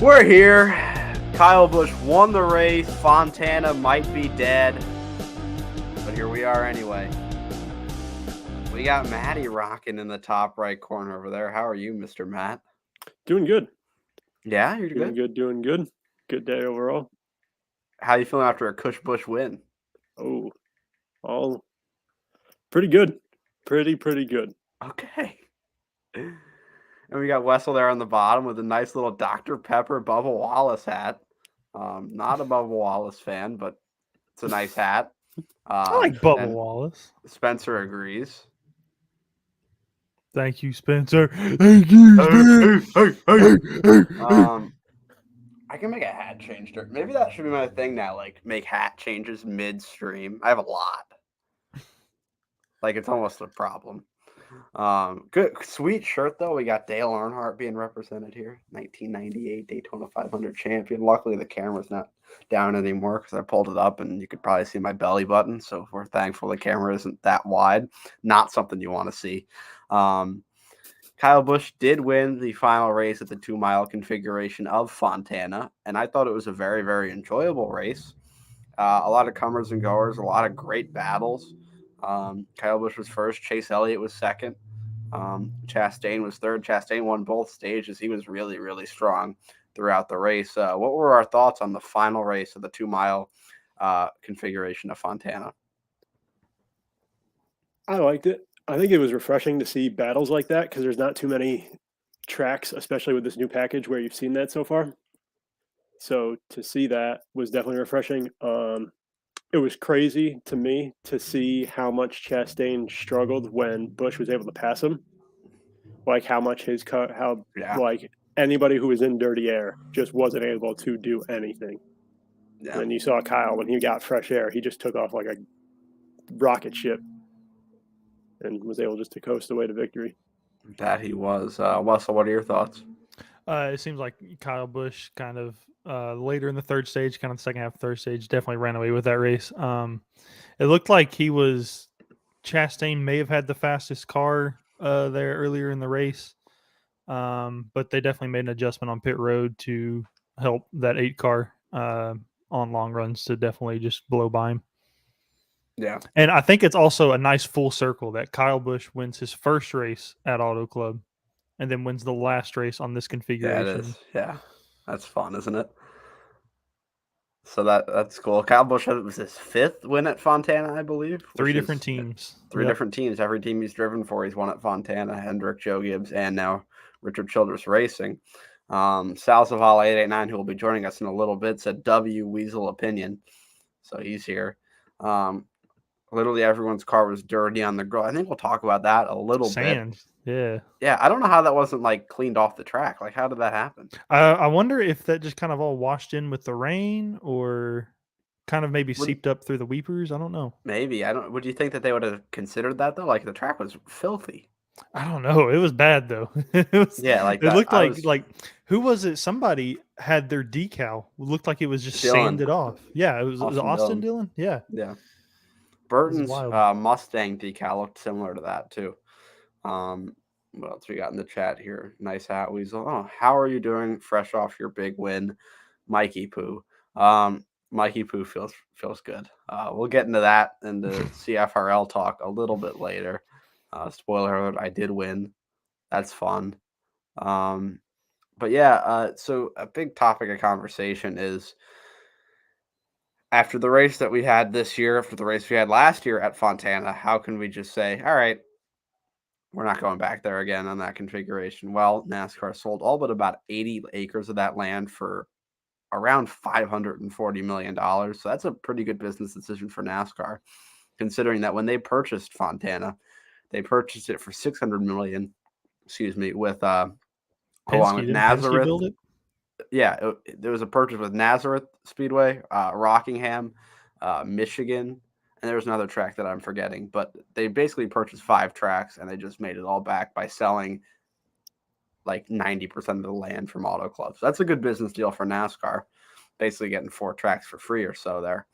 We're here. Kyle Busch won the race. Fontana might be dead, but here we are anyway. We got Matty rocking in the top right corner over there. How are you, Mr. Matt? Doing good. Yeah, you're Doing good. good. Doing good. Good day overall. How you feeling after a Cush Busch win? Oh, all pretty good. Pretty good. Okay. And we got Wessel there on the bottom with a nice little Dr. Pepper Bubba Wallace hat. Not a Bubba Wallace fan, but it's a nice hat. I like Bubba And Wallace. Spencer agrees. Thank you, Spencer. Thank you, Spencer. I can make a hat change. Maybe that should be my thing now. Like make hat changes midstream. I have a lot. Like it's almost a problem. Good, sweet shirt though. We got Dale Earnhardt being represented here. 1998 Daytona 500 champion. Luckily the camera's not down anymore because I pulled it up and you could probably see my belly button. So we're thankful the camera isn't that wide. Not something you want to see. Kyle Busch did win the final race at the 2-mile configuration of Fontana, and I thought it was a very, very enjoyable race. A lot of comers and goers, a lot of great battles. Kyle Busch was first, Chase Elliott was second, Chastain was third. Chastain won both stages. He was really, really strong throughout the race. What were our thoughts on the final race of the 2-mile configuration of Fontana? I liked it. I think it was refreshing to see battles like that because there's not too many tracks, especially with this new package, where you've seen that so far. So to see that was definitely refreshing. It was crazy to me to see how much Chastain struggled when Busch was able to pass him. Like how much his cut, like anybody who was in dirty air just wasn't able to do anything. Yeah. And you saw Kyle when he got fresh air, he just took off like a rocket ship and was able just to coast away to victory. That he was. Wessel, what are your thoughts? It seems like Kyle Busch kind of later in the third stage, kind of the second half of the third stage, definitely ran away with that race. It looked like Chastain may have had the fastest car there earlier in the race, but they definitely made an adjustment on pit road to help that 8 car on long runs to definitely just blow by him. Yeah. And I think it's also a nice full circle that Kyle Busch wins his first race at Auto Club and then wins the last race on this configuration. Yeah, it is. Yeah. That's fun, isn't it? So that's cool. Kyle Busch was his 5th win at Fontana, I believe. 3 different teams. 3 different teams. Every team he's driven for, he's won at Fontana. Hendrick, Joe Gibbs, and now Richard Childress Racing. Sal Zavala 889, who will be joining us in a little bit, said W Weasel opinion. So he's here. Literally everyone's car was dirty on the grill. I think we'll talk about that a little bit. Yeah. Yeah, I don't know how that wasn't like cleaned off the track. Like, how did that happen? I wonder if that just kind of all washed in with the rain or kind of maybe seeped up through the weepers. I don't know. Maybe. Would you think that they would have considered that though? Like the track was filthy. I don't know. It was bad though. It looked like who was it? Somebody had their decal. It looked like it was just sanded off. Yeah, it was Austin Dillon. Yeah. Yeah. Burton's Mustang decal looked similar to that too. What else we got in the chat here? Nice hat, Weasel. Oh, how are you doing? Fresh off your big win, Mikey Poo. Mikey Poo feels good. We'll get into that and the CFRL talk a little bit later. Spoiler alert: I did win. That's fun. But yeah. So a big topic of conversation is, after the race that we had this year, after the race we had last year at Fontana, how can we just say, all right, we're not going back there again on that configuration? Well, NASCAR sold all but about 80 acres of that land for around $540 million. So that's a pretty good business decision for NASCAR, considering that when they purchased Fontana, they purchased it for $600 million, with along with Nazareth. Yeah, there was a purchase with Nazareth Speedway, Rockingham, Michigan, and there was another track that I'm forgetting. But they basically purchased 5 tracks, and they just made it all back by selling like 90% of the land from Auto Club. So that's a good business deal for NASCAR, basically getting 4 tracks for free or so there.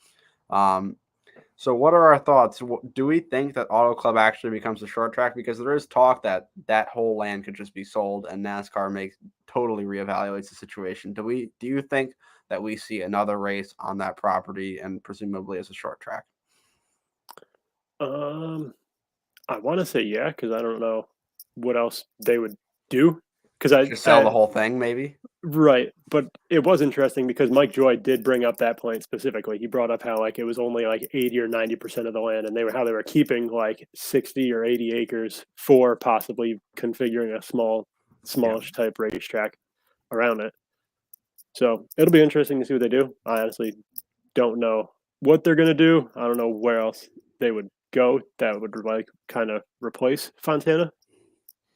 So what are our thoughts? Do we think that Auto Club actually becomes a short track? Because there is talk that that whole land could just be sold and NASCAR totally reevaluates the situation. Do you think that we see another race on that property and presumably as a short track? I want to say yeah, because I don't know what else they would do. Because Just sell the whole thing, maybe? right, but it was interesting because Mike Joy did bring up that point specifically. He brought up how like it was only like 80 or 90% of the land, and they were keeping like 60 or 80 acres for possibly configuring a smallish type racetrack around it. So it'll be interesting to see what they do. I honestly don't know what they're gonna do. I don't know where else they would go that would like kind of replace Fontana.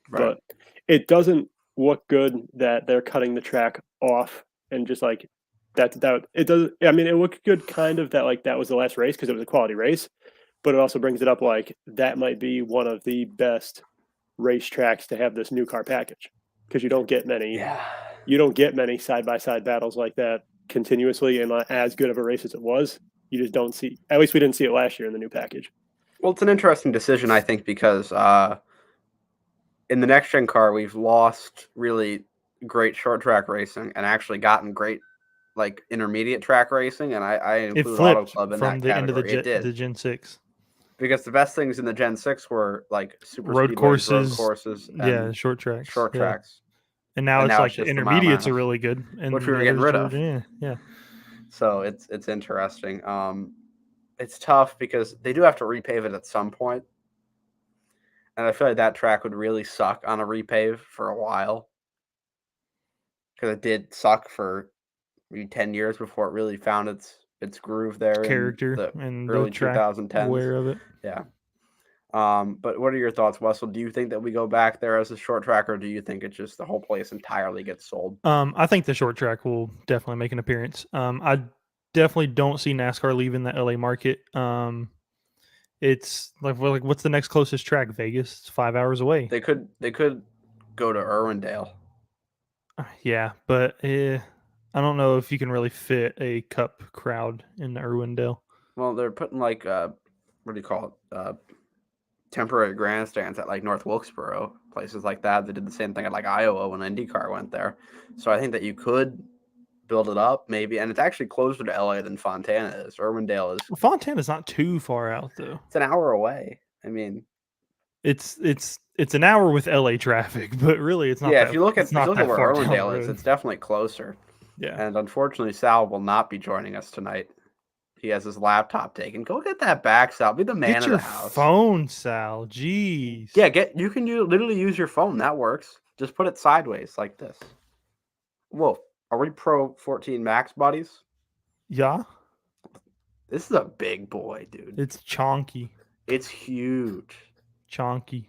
Right. But it doesn't look good that they're cutting the track off and just like that it does. I mean, it looked good kind of that like that was the last race because it was a quality race, but it also brings it up like that might be one of the best racetracks to have this new car package because you don't get many side by side battles like that continuously and as good of a race as it was. You just don't see. At least we didn't see it last year in the new package. Well, it's an interesting decision, I think, because in the next gen car, we've lost really great short track racing and actually gotten great like intermediate track racing. And I include Auto Club in from that the category. end of the Gen 6. Because the best things in the Gen 6 were like super road speedways, courses, and short tracks. Short tracks. And now it's like the intermediates are really good. And which we were getting rid of. Yeah. So it's interesting. It's tough because they do have to repave it at some point. And I feel like that track would really suck on a repave for a while. Because it did suck for maybe 10 years before it really found its groove there. Character in the early 2010s. Aware of it. Yeah. But what are your thoughts, Wessel? Do you think that we go back there as a short track, or do you think it's just the whole place entirely gets sold? I think the short track will definitely make an appearance. I definitely don't see NASCAR leaving the LA market. It's like what's the next closest track? Vegas. It's 5 hours away. They could go to Irwindale. Yeah, but I don't know if you can really fit a Cup crowd in Irwindale. Well, they're putting like what do you call it? Temporary grandstands at like North Wilkesboro, places like that. They did the same thing at like Iowa when IndyCar went there. So I think that you could build it up maybe, and it's actually closer to LA than Fontana is. Irwindale is. Well, Fontana's not too far out though. It's an hour away. I mean, it's an hour with LA traffic, but really it's not. Yeah, if you look at where Irwindale is, road. it's definitely closer. Yeah. And unfortunately, Sal will not be joining us tonight. He has his laptop taken. Go get that back, Sal. Be the man of the house. Get your phone, Sal. Jeez. Yeah, you can literally use your phone. That works. Just put it sideways like this. Whoa. Are we Pro 14 Max buddies? Yeah. This is a big boy, dude. It's chonky. It's huge. Chonky.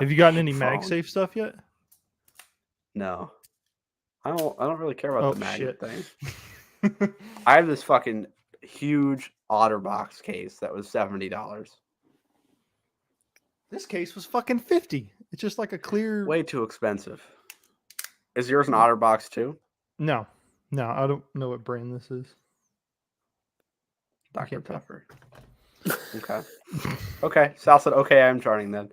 Have you gotten any MagSafe stuff yet? No. I don't really care about the magnet thing. I have this fucking huge OtterBox case that was $70. This case was fucking $50. It's just like a clear. Way too expensive. Is yours an OtterBox too? No, I don't know what brand this is. Dr. Pepper. Okay. Okay. Sal said, okay, I'm joining then.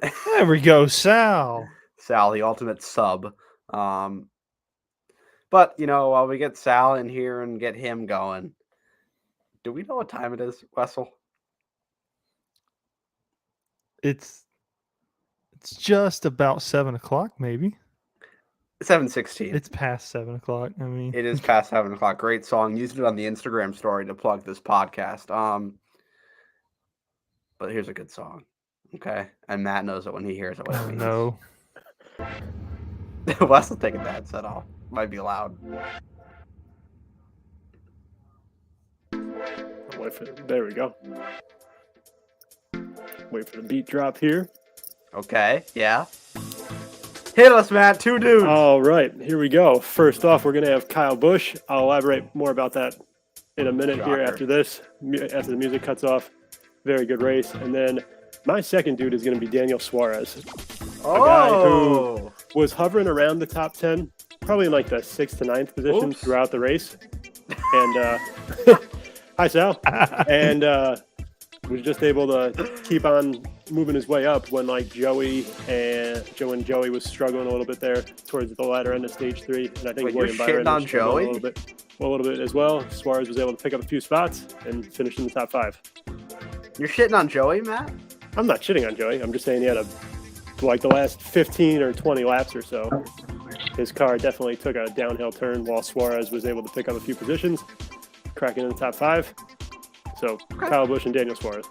There we go, Sal. Sal, the ultimate sub. But, while we get Sal in here and get him going, do we know what time it is, Wessel? It's just about 7 o'clock, maybe. 7:16. It's past 7 o'clock. I mean, it is past 7 o'clock. Great song. Used it on the Instagram story to plug this podcast. But here's a good song. Okay. And Matt knows it when he hears it. What it means. No. Wessel taking that set off. Might be loud. There we go. Wait for the beat drop here. Okay, yeah. Hit us, Matt. 2 dudes. All right, here we go. First off, we're going to have Kyle Busch. I'll elaborate more about that in a minute here after this, after the music cuts off. Very good race. And then my second dude is going to be Daniel Suarez. A guy who was hovering around the top 10, probably in like the 6th to 9th position throughout the race. And Hi, Sal. And was just able to keep on moving his way up when like Joe and Joey was struggling a little bit there towards the latter end of stage 3, and I think Wait, William you're Byron shitting on was struggling Joey? a little bit as well. Suarez was able to pick up a few spots and finish in the top 5. You're shitting on Joey, Matt? I'm not shitting on Joey. I'm just saying he had like the last 15 or 20 laps or so, his car definitely took a downhill turn while Suarez was able to pick up a few positions, cracking in the top 5. So Kyle Busch and Daniel Suarez.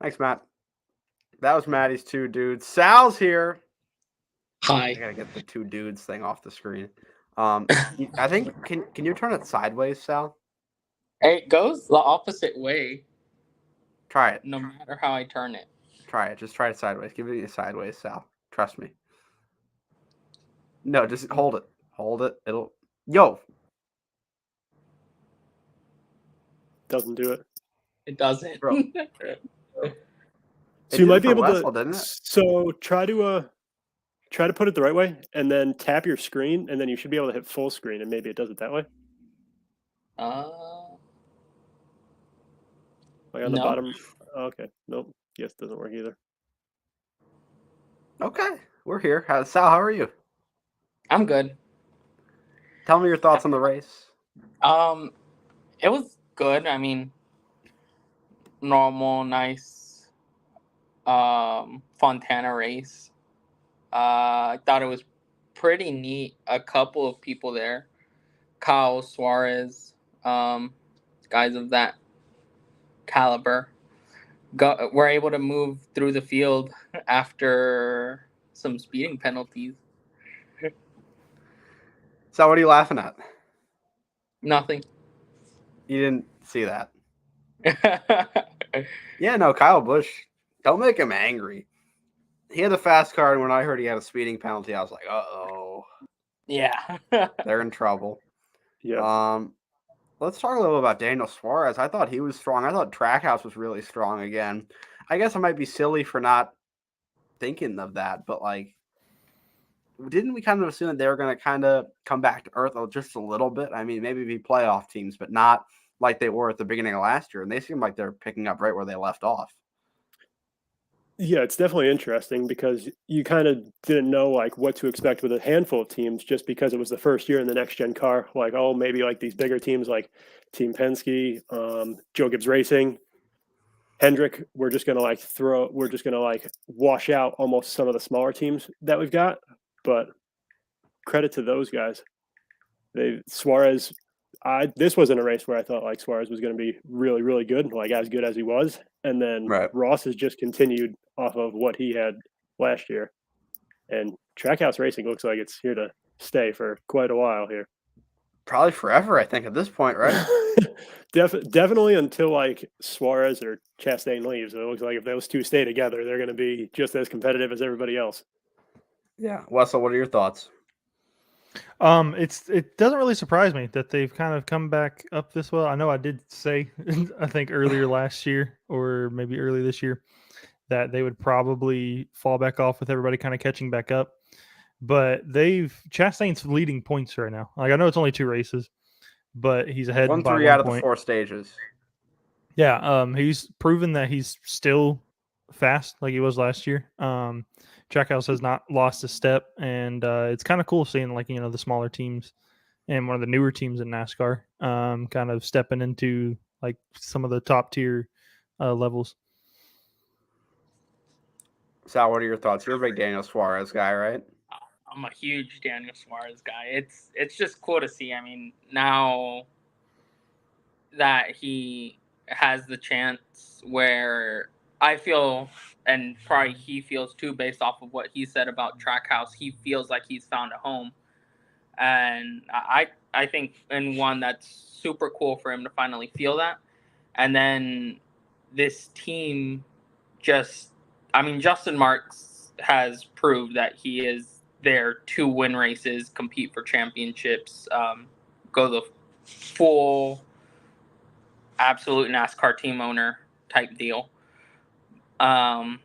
Thanks, Matt. That was Matty's 2 dudes. Sal's here. Hi. I gotta get the 2 dudes thing off the screen. I think can you turn it sideways, Sal? It goes the opposite way. Try it. No matter how I turn it. Try it. Just try it sideways. Give it a sideways, Sal. Trust me. No, just hold it. Hold it. It'll. Yo. Doesn't do it. It doesn't. Bro. So you might be able Wessel, to. didn't it? So try to put it the right way, and then tap your screen, and then you should be able to hit full screen, and maybe it does it that way. Like on the bottom. Oh, okay. Nope. Yes, doesn't work either. Okay, we're here. Sal, how are you? I'm good. Tell me your thoughts on the race. It was good. I mean, normal, nice, Fontana race. I thought it was pretty neat. A couple of people there, Kyle, Suarez, guys of that caliber, were able to move through the field after some speeding penalties. So, what are you laughing at? Nothing. You didn't see that. Yeah, no, Kyle Busch. Don't make him angry. He had a fast car, and when I heard he had a speeding penalty, I was like, "Uh-oh." Yeah. They're in trouble. Yeah. Let's talk a little about Daniel Suarez. I thought he was strong. I thought Trackhouse was really strong again. I guess I might be silly for not thinking of that, but like, didn't we kind of assume that they were going to kind of come back to earth just a little bit? I mean, maybe be playoff teams, but not like they were at the beginning of last year. And they seem like they're picking up right where they left off. Yeah, it's definitely interesting because you kind of didn't know like what to expect with a handful of teams just because it was the first year in the next gen car. Like, oh, maybe like these bigger teams like Team Penske, Joe Gibbs Racing, Hendrick, we're just gonna wash out almost some of the smaller teams that we've got. But credit to those guys. Suarez, this wasn't a race where I thought like Suarez was going to be really, really good, like as good as he was. And then Ross has just continued off of what he had last year. And Trackhouse Racing looks like it's here to stay for quite a while here. Probably forever, I think, at this point, right? Definitely until like Suarez or Chastain leaves. It looks like if those two stay together, they're going to be just as competitive as everybody else. Yeah. Wessel, what are your thoughts? It doesn't really surprise me that they've kind of come back up this well. I know I did say, I think earlier last year or maybe early this year, that they would probably fall back off with everybody kind of catching back up. But Chastain's leading points right now. Like I know it's only 2 races, but he's ahead Won by 3 1 out of point. the 4 stages. Yeah, he's proven that he's still fast like he was last year. Trackhouse has not lost a step, and it's kind of cool seeing like the smaller teams and one of the newer teams in NASCAR kind of stepping into like some of the top tier levels. Sal, what are your thoughts? You're a big Daniel Suarez guy, right? I'm a huge Daniel Suarez guy. It's just cool to see. I mean, now that he has the chance where I feel, and probably he feels too, based off of what he said about Trackhouse, he feels like he's found a home. And I think in one that's super cool for him to finally feel that. And then this team Justin Marks has proved that he is there to win races, compete for championships, go the full absolute NASCAR team owner type deal. And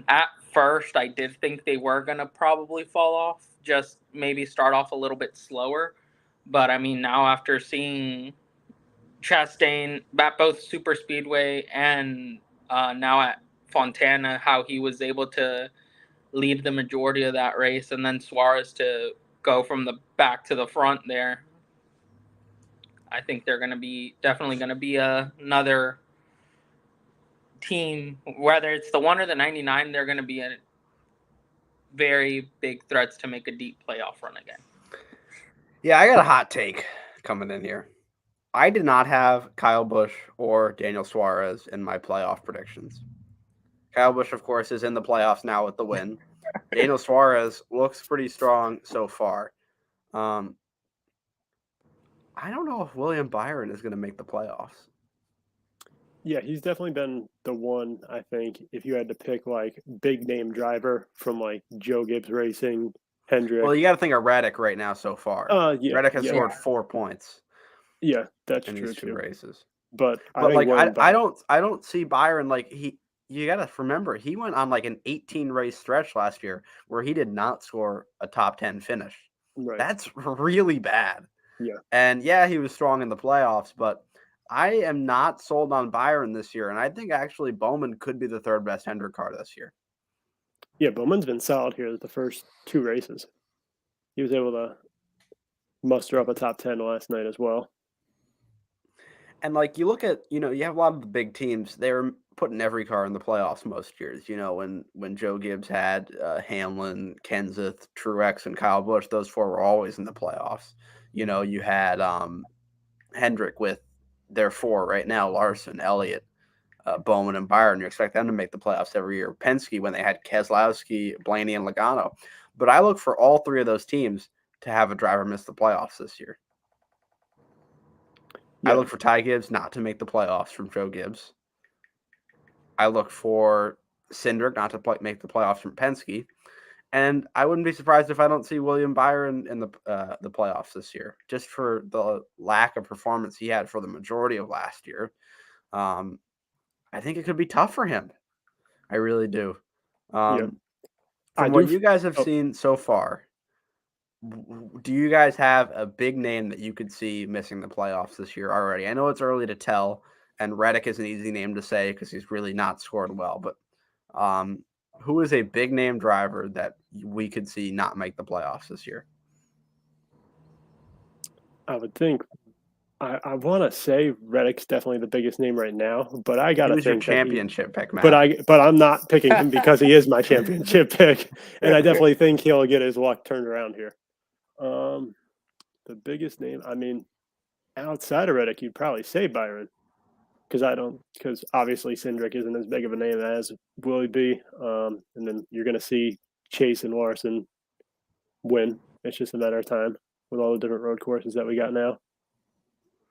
at first I did think they were going to probably fall off, just maybe start off a little bit slower. But I mean, now after seeing Chastain at both Super Speedway and now at Fontana, how he was able to lead the majority of that race, and then Suarez to go from the back to the front there. I think they're definitely going to be another team, whether it's the 1 or the 99, they're going to be a very big threats to make a deep playoff run again. Yeah, I got a hot take coming in here. I did not have Kyle Busch or Daniel Suarez in my playoff predictions. Kyle Busch, of course, is in the playoffs now with the win. Daniel Suarez looks pretty strong so far. I don't know if William Byron is going to make the playoffs. Yeah, he's definitely been the one, I think, if you had to pick like big name driver from like Joe Gibbs Racing, Hendrick. Well, you got to think of Reddick right now so far. Yeah, Reddick has scored 4 points. Yeah, that's in true these 2 too. races. But like I don't see Byron like you got to remember he went on like an 18 race stretch last year where he did not score a top 10 finish. Right. That's really bad. Yeah. And yeah, he was strong in the playoffs, but I am not sold on Byron this year, and I think actually Bowman could be the 3rd best Hendrick car this year. Yeah, Bowman's been solid here the first 2 races. He was able to muster up a top 10 last night as well. And like you look at, you have a lot of the big teams, they're putting every car in the playoffs most years. When Joe Gibbs had Hamlin, Kenseth, Truex, and Kyle Busch, those 4 were always in the playoffs. You had Hendrick with their 4 right now, Larson, Elliott, Bowman, and Byron. You expect them to make the playoffs every year. Penske, when they had Keselowski, Blaney, and Logano. But I look for all 3 of those teams to have a driver miss the playoffs this year. Yeah. I look for Ty Gibbs not to make the playoffs from Joe Gibbs. I look for Cindric not to make the playoffs from Penske. And I wouldn't be surprised if I don't see William Byron in the playoffs this year, just for the lack of performance he had for the majority of last year. I think it could be tough for him. I really do. From what you guys have seen so far, do you guys have a big name that you could see missing the playoffs this year already? I know it's early to tell, and Reddick is an easy name to say because he's really not scored well. But who is a big name driver that we could see not make the playoffs this year? I would think. I want to say Reddick's definitely the biggest name right now, but I gotta think your championship pick, man. But I'm not picking him because he is my championship pick, and I definitely think he'll get his luck turned around here. The biggest name, I mean, outside of Reddick, you'd probably say Byron, because obviously Cindric isn't as big of a name as Willie B. And then you're gonna see Chase and Larson win. It's just a matter of time with all the different road courses that we got now.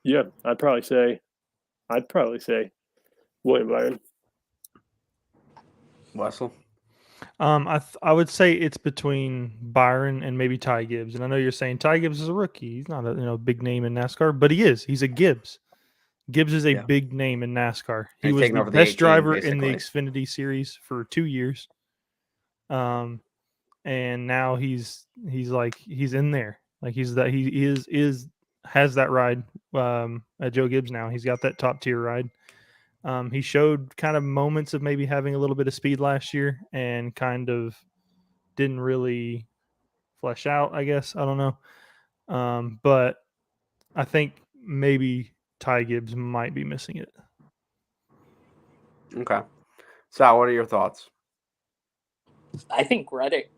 Yeah, I'd probably say William Byron. Wessel? I would say it's between Byron and maybe Ty Gibbs. And I know you're saying Ty Gibbs is a rookie. He's not a big name in NASCAR, but he is. He's a Gibbs. Gibbs is a big name in NASCAR. He was the best driver in the Xfinity Series for 2 years. And now he's in there. Like he has that ride at Joe Gibbs now. He's got that top tier ride. He showed kind of moments of maybe having a little bit of speed last year and kind of didn't really flesh out, I guess. I don't know. But I think maybe Ty Gibbs might be missing it. Okay. Sal, what are your thoughts? I think Reddick.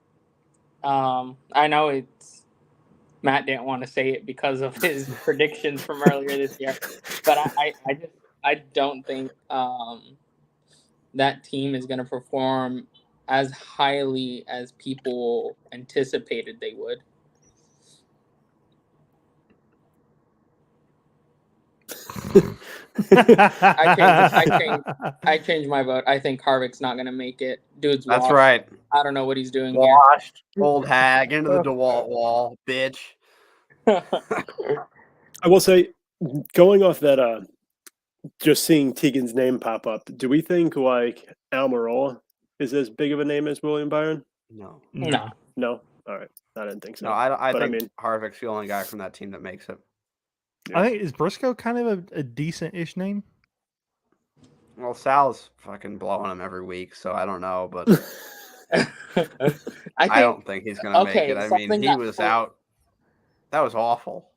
I know Matt didn't want to say it because of his predictions from earlier this year, but I don't think that team is going to perform as highly as people anticipated they would. I changed my vote. I think Harvick's not going to make it. Dude's washed. That's right. I don't know what he's doing washed, here. Old hag, into the DeWalt wall, bitch. I will say, going off that, just seeing Tegan's name pop up, do we think like Almirola is as big of a name as William Byron? No. All right. I didn't think so. No, I think Harvick's the only guy from that team that makes it. I think is Briscoe kind of a decent-ish name. Well, Sal's fucking blowing him every week, so I don't know, but I don't think he's gonna make it. I mean, he was out. That was awful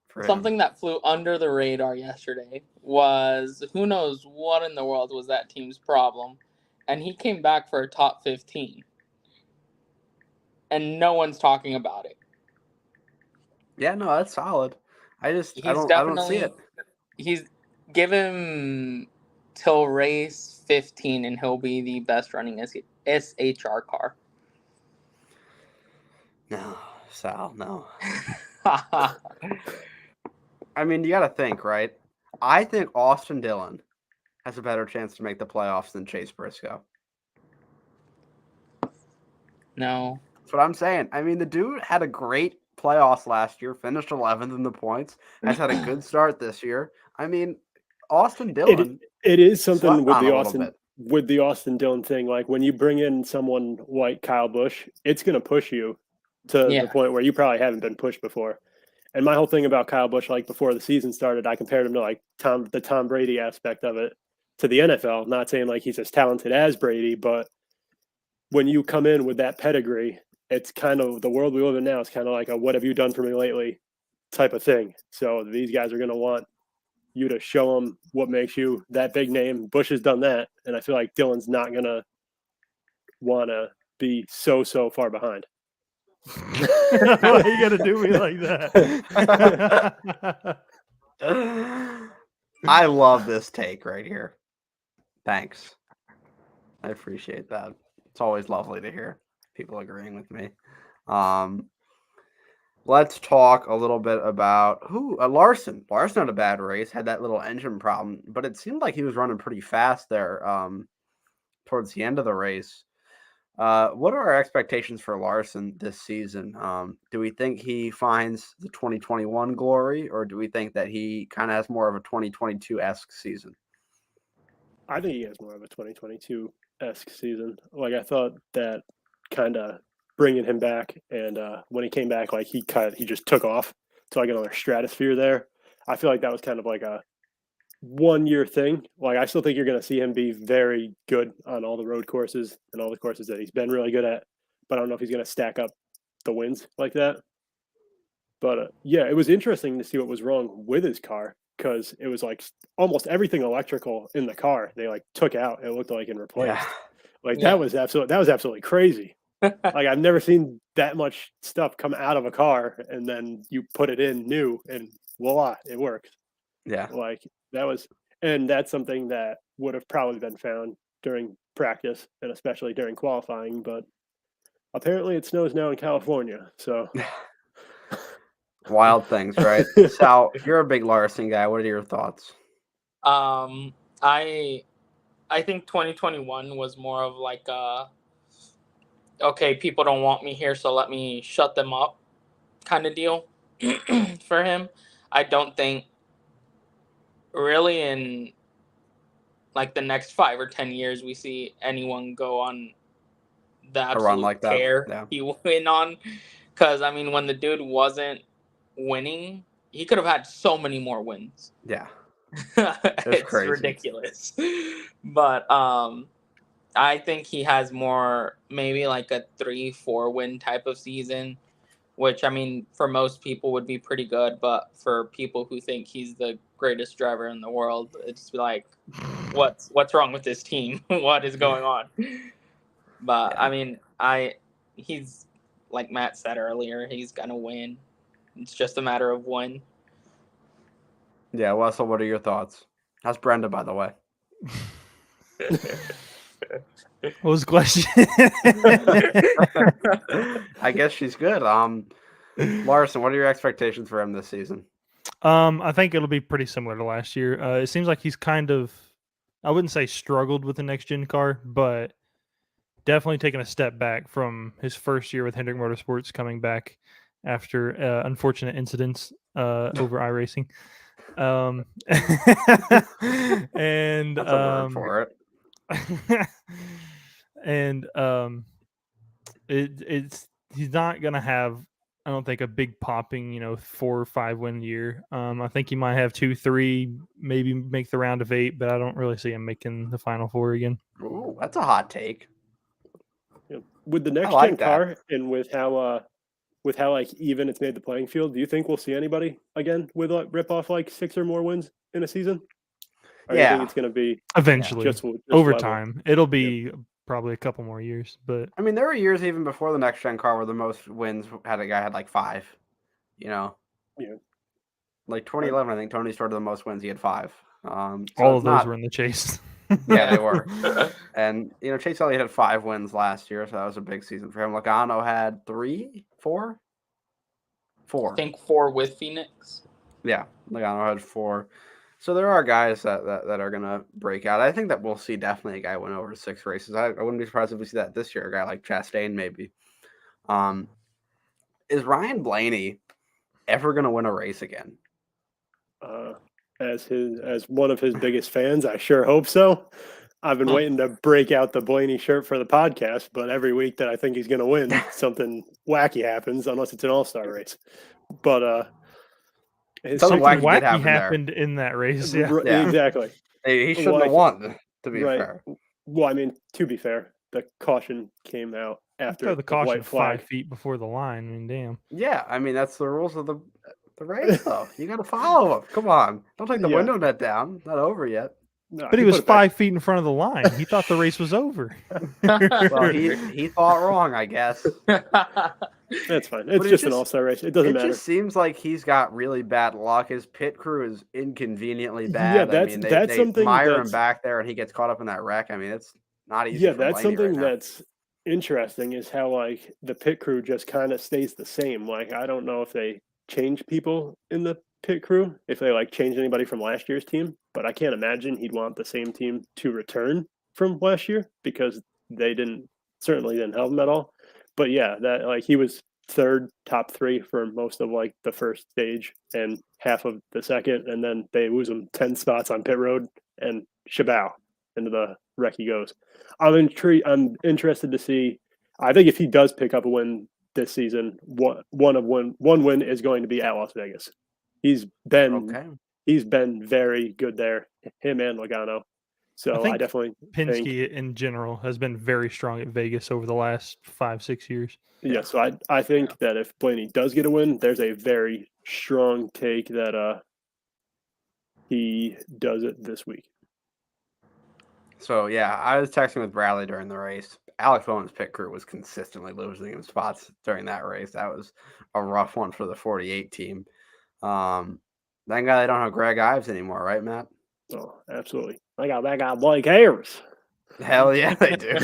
for him. Something that flew under the radar yesterday was who knows what in the world was that team's problem, and he came back for a top 15, and no one's talking about it. Yeah, no, that's solid. I don't see it. He's give him till race 15, and he'll be the best running SHR car. No, Sal, no. I mean, you got to think, right? I think Austin Dillon has a better chance to make the playoffs than Chase Briscoe. No. That's what I'm saying. I mean, the dude had a great playoffs last year, finished 11th in the points, has had a good start this year. I mean, Austin Dillon. It is something with the Austin Dillon thing. Like when you bring in someone like Kyle Busch, it's going to push you to the point where you probably haven't been pushed before. And my whole thing about Kyle Busch, like before the season started, I compared him to like the Tom Brady aspect of it to the NFL. Not saying like he's as talented as Brady, but when you come in with that pedigree, it's kind of the world we live in now. It's kind of like a "what have you done for me lately" type of thing. So these guys are going to want you to show them what makes you that big name. Busch has done that, and I feel like Dillon's not going to want to be so far behind. Why you gotta do me like that? I love this take right here. Thanks. I appreciate that. It's always lovely to hear people agreeing with me. Let's talk a little bit about Larson. Larson had a bad race, had that little engine problem, but it seemed like he was running pretty fast there towards the end of the race. What are our expectations for Larson this season? Do we think he finds the 2021 glory, or do we think that he kind of has more of a 2022-esque season? I think he has more of a 2022-esque season. Like I thought that kind of bringing him back, and when he came back, like he just took off to like another stratosphere there. I feel like that was kind of like a 1 year thing. Like I still think you're going to see him be very good on all the road courses and all the courses that he's been really good at, but I don't know if he's going to stack up the wins like that. But yeah, it was interesting to see what was wrong with his car, because it was like almost everything electrical in the car they like took out. It looked like and replaced. That was absolutely crazy. Like I've never seen that much stuff come out of a car and then you put it in new and voila, it works. Yeah. Like that's something that would have probably been found during practice and especially during qualifying, but apparently it snows now in California. So wild things, right? Sal, you're a big Larson guy. What are your thoughts? I think 2021 was more of like okay, people don't want me here, so let me shut them up kind of deal for him. I don't think really in like the next 5 or 10 years we see anyone go on the absolute run like tear he went on. Because, I mean, when the dude wasn't winning, he could have had so many more wins. Yeah. It's crazy. Ridiculous. But I think he has more, maybe like a 3-4 win type of season, which, I mean, for most people would be pretty good. But for people who think he's the greatest driver in the world, it's like, what's wrong with this team? What is going on? But, I mean, he's, like Matt said earlier, he's going to win. It's just a matter of when. Yeah, Wessel, what are your thoughts? How's Brenda, by the way? What was the question? I guess she's good. Larson, what are your expectations for him this season? I think it'll be pretty similar to last year. It seems like he's kind of, I wouldn't say struggled with the next gen car, but definitely taken a step back from his first year with Hendrick Motorsports, coming back after unfortunate incidents over iRacing. And that's a word for it. And he's not gonna have don't think a big popping, 4 or 5 win year. I think he might have 2, 3, maybe make the round of 8, but I don't really see him making the Final Four again. Ooh, that's a hot take. Yeah. With the next like gen that. car and with how like even it's made the playing field, do you think we'll see anybody again with rip off like 6 or more wins in a season? Or do you think it's going to be eventually just over level? time? It'll be probably a couple more years, but I mean, there were years even before the next gen car where the most wins had a guy had like 5. Yeah. Like 2011, I think Tony started the most wins. He had 5. So all of those were in the chase. Yeah, they were. And Chase Elliott had 5 wins last year, so that was a big season for him. Logano had 3, 4. I think 4 with Phoenix. Yeah, Logano had 4. So there are guys that are gonna break out. I think that we'll see definitely a guy win over 6 races. I wouldn't be surprised if we see that this year. A guy like Chastain maybe. Is Ryan Blaney ever gonna win a race again? As one of his biggest fans, I sure hope so. I've been waiting to break out the Blaney shirt for the podcast, but every week that I think he's going to win, something wacky happens, unless it's an all-star race. But something wacky did happen happened in that race. Yeah, exactly. He shouldn't have won. To be fair, well, I mean, to be fair, the caution came out after the caution white flag 5 feet before the line. I mean, damn. Yeah, I mean that's the rules of the race, though. You got to follow them. Come on, don't take the window net down. Not over yet. No, but he was 5 feet in front of the line. He thought the race was over. Well, he thought wrong, I guess. That's fine. It's just an all-star race. It doesn't matter. It just seems like he's got really bad luck. His pit crew is inconveniently bad. Yeah, that's something. Mire him back there, and he gets caught up in that wreck. I mean, it's not easy. Yeah, that's something that's interesting. Is how like the pit crew just kind of stays the same. Like I don't know if they change people in the pit crew, if they like change anybody from last year's team, but I can't imagine he'd want the same team to return from last year because they certainly didn't help him at all. But yeah, that like he was third, top 3 for most of like the first stage and half of the second, and then they lose him 10 spots on pit road and shabow into the wreck he goes. I'm interested to see. I think if he does pick up a win this season, one win is going to be at Las Vegas. He's been very good there, him and Logano. So I definitely Penske in general has been very strong at Vegas over the last 5-6 years. Yeah, so I think that if Blaney does get a win, there's a very strong take that he does it this week. So yeah, I was texting with Bradley during the race. Alex Bowman's pit crew was consistently losing him spots during that race. That was a rough one for the 48 team. Thank God they don't have Greg Ives anymore, right, Matt? Oh, absolutely. I got that guy Blake Harris. Hell yeah, they do.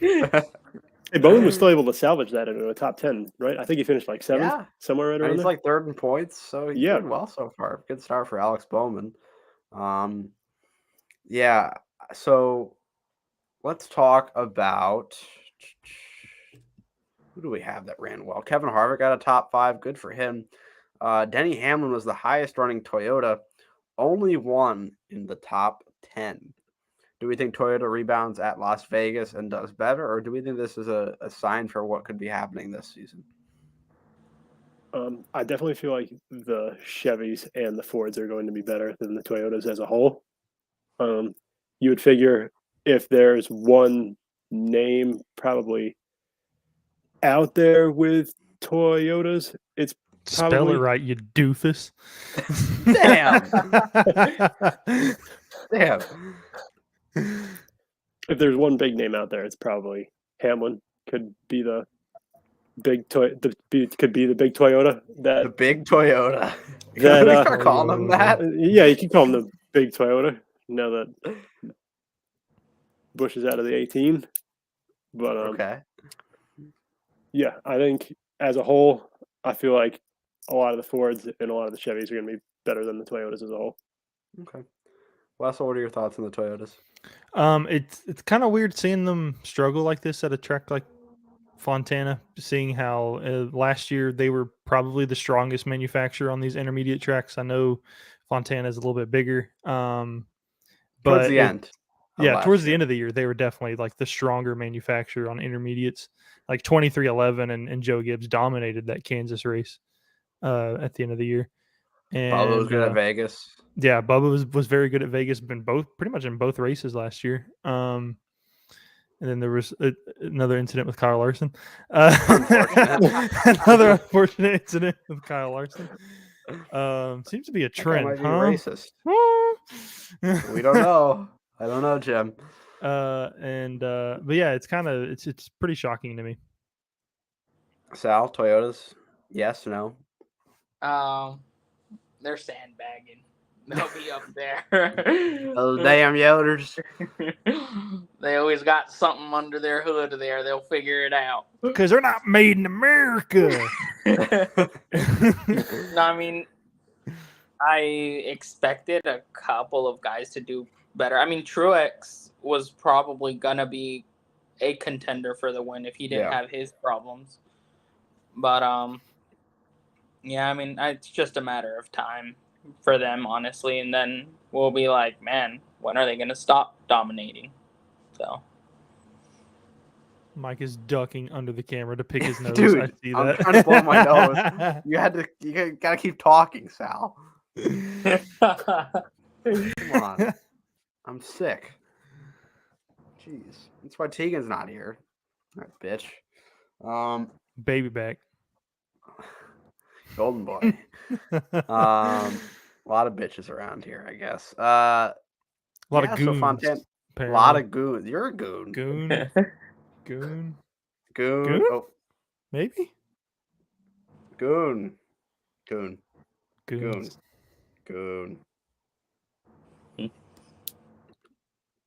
Hey, Bowman was still able to salvage that into a top 10, right? I think he finished like 7th, somewhere right around there. He's like 3rd in points, so he's doing well so far. Good start for Alex Bowman. Yeah, so let's talk about who do we have that ran well? Kevin Harvick got a top 5. Good for him. Denny Hamlin was the highest running Toyota, only one in the top 10. Do we think Toyota rebounds at Las Vegas and does better, or do we think this is a sign for what could be happening this season? I definitely feel like the Chevys and the Fords are going to be better than the Toyotas as a whole. You would figure if there's one name probably out there with Toyotas, it's probably... Spell it right, you doofus. Damn. If there's one big name out there, it's probably Hamlin. Could be the big could be the big Toyota. The big Toyota. Can we start calling them that? Yeah, you can call them the big Toyota. Now that Busch is out of the 18, but okay. Yeah, I think as a whole, I feel like a lot of the Fords and a lot of the Chevys are going to be better than the Toyotas as a whole. Okay. Wessel, what are your thoughts on the Toyotas? It's kind of weird seeing them struggle like this at a track like Fontana, seeing how last year they were probably the strongest manufacturer on these intermediate tracks. I know Fontana is a little bit bigger, but towards the end. Yeah, last towards the year. end of the year, they were definitely like the stronger manufacturer on intermediates. Like 23-11 and Joe Gibbs dominated that Kansas race at the end of the year. Bubba was And good at Vegas. yeah, Bubba was very good at Vegas. Been pretty much in both races last year. And then there was another incident with Kyle Larson. Unfortunate. Another unfortunate incident with Kyle Larson. Seems to be a That guy trend, might be huh? racist. We don't know. I don't know, Jim. But yeah, it's pretty shocking to me. Sal, Toyotas, yes, no. They're sandbagging. They'll be up there. Those damn Yoders. They always got something under their hood there. They'll figure it out. Because they're not made in America. No, I mean, I expected a couple of guys to do better. I mean, Truex was probably gonna be a contender for the win if he didn't have his problems. But yeah, I mean, it's just a matter of time for them, honestly, and then we'll be like, man, when are they gonna stop dominating? So Mike is ducking under the camera to pick his nose. Dude, I see I'm that. trying to blow my nose. You gotta keep talking, Sal. Come on. I'm sick. Jeez. That's why Tegan's not here. That bitch. Baby back. Golden boy. A lot of bitches around here, I guess. A lot of goons. Fontaine, a lot of goons. You're a goon. Goon. Goon. Goon. Oh. Maybe? Goon. Goons. Goon.